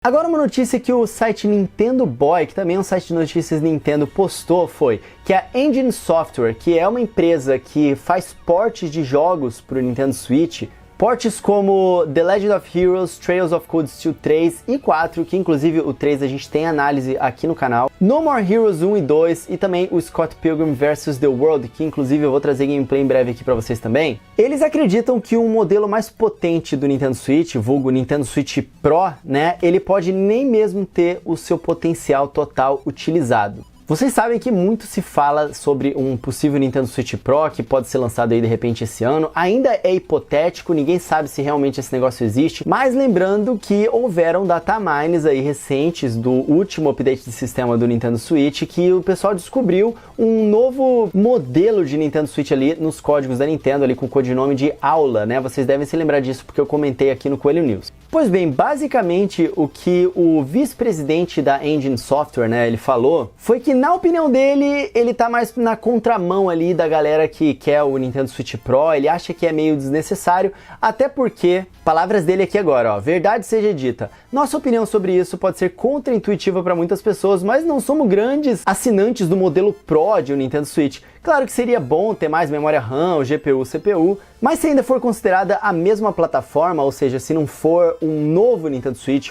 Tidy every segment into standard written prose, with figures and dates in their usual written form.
Agora uma notícia que o site Nintendo Boy, que também é um site de notícias Nintendo, postou foi que a Engine Software, que é uma empresa que faz portes de jogos para o Nintendo Switch, portes como The Legend of Heroes, Trails of Cold Steel 3 e 4, que inclusive o 3 a gente tem análise aqui no canal, No More Heroes 1 e 2 e também o Scott Pilgrim vs. The World, que inclusive eu vou trazer gameplay em breve aqui para vocês também. Eles acreditam que um modelo mais potente do Nintendo Switch, vulgo Nintendo Switch Pro, né, ele pode nem mesmo ter o seu potencial total utilizado. Vocês sabem que muito se fala sobre um possível Nintendo Switch Pro que pode ser lançado aí de repente esse ano. Ainda é hipotético, ninguém sabe se realmente esse negócio existe, mas lembrando que houveram datamines aí recentes do último update de sistema do Nintendo Switch que o pessoal descobriu um novo modelo de Nintendo Switch ali nos códigos da Nintendo, ali com o codinome de Aula, né? Vocês devem se lembrar disso porque eu comentei aqui no Coelho News. Pois bem, basicamente o que o vice-presidente da Engine Software, né, ele falou, foi que na opinião dele, ele tá mais na contramão ali da galera que quer o Nintendo Switch Pro, ele acha que é meio desnecessário, até porque, palavras dele aqui agora, ó, verdade seja dita, nossa opinião sobre isso pode ser contraintuitiva para muitas pessoas, mas não somos grandes assinantes do modelo Pro de um Nintendo Switch. Claro que seria bom ter mais memória RAM, GPU, CPU, mas se ainda for considerada a mesma plataforma, ou seja, se não for um novo Nintendo Switch,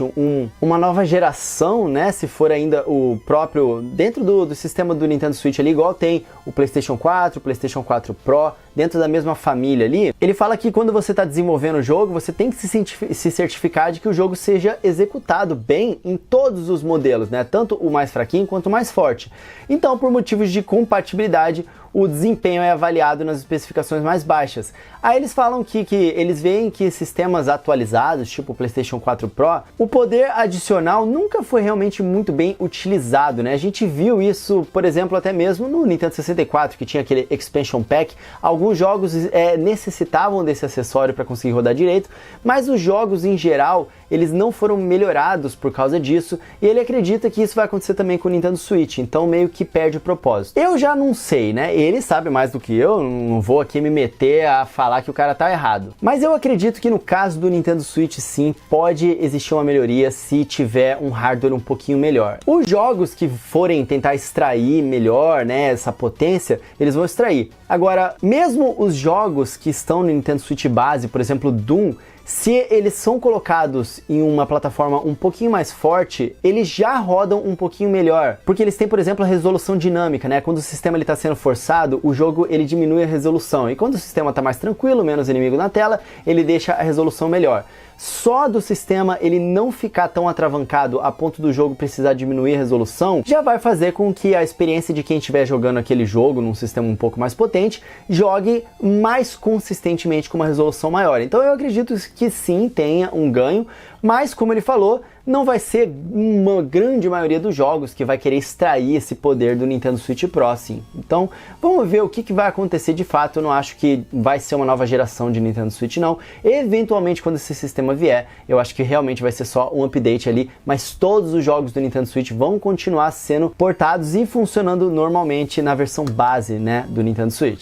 uma nova geração, né, se for ainda o próprio, dentro do sistema do Nintendo Switch ali, igual tem o PlayStation 4, o PlayStation 4 Pro, dentro da mesma família ali, ele fala que quando você está desenvolvendo o jogo, você tem que se certificar de que o jogo seja executado bem em todos os modelos, né, tanto o mais fraquinho quanto o mais forte. Então, por motivos de compatibilidade, o desempenho é avaliado nas especificações mais baixas. Aí eles falam que eles veem que sistemas atualizados, tipo o PlayStation 4 Pro, o poder adicional nunca foi realmente muito bem utilizado, né? A gente viu isso, por exemplo, até mesmo no Nintendo 64, que tinha aquele Expansion Pack. Alguns jogos necessitavam desse acessório para conseguir rodar direito, mas os jogos em geral, eles não foram melhorados por causa disso, e ele acredita que isso vai acontecer também com o Nintendo Switch, então meio que perde o propósito. Eu já não sei, né? Ele sabe mais do que eu, não vou aqui me meter a falar que o cara tá errado. Mas eu acredito que no caso do Nintendo Switch sim, pode existir uma melhoria se tiver um hardware um pouquinho melhor. Os jogos que forem tentar extrair melhor, né, essa potência, eles vão extrair. Agora, mesmo os jogos que estão no Nintendo Switch base, por exemplo, Doom, se eles são colocados em uma plataforma um pouquinho mais forte, eles já rodam um pouquinho melhor, porque eles têm, por exemplo, a resolução dinâmica, né? Quando o sistema está sendo forçado, o jogo ele diminui a resolução, e quando o sistema está mais tranquilo, menos inimigo na tela, ele deixa a resolução melhor. Só do sistema ele não ficar tão atravancado a ponto do jogo precisar diminuir a resolução, já vai fazer com que a experiência de quem estiver jogando aquele jogo num sistema um pouco mais potente, jogue mais consistentemente com uma resolução maior. Então eu acredito que sim, tenha um ganho, mas como ele falou, não vai ser uma grande maioria dos jogos que vai querer extrair esse poder do Nintendo Switch Pro, sim. Então, vamos ver o que vai acontecer de fato. Eu não acho que vai ser uma nova geração de Nintendo Switch, não. Eventualmente, quando esse sistema vier, eu acho que realmente vai ser só um update ali, mas todos os jogos do Nintendo Switch vão continuar sendo portados e funcionando normalmente na versão base, né, do Nintendo Switch.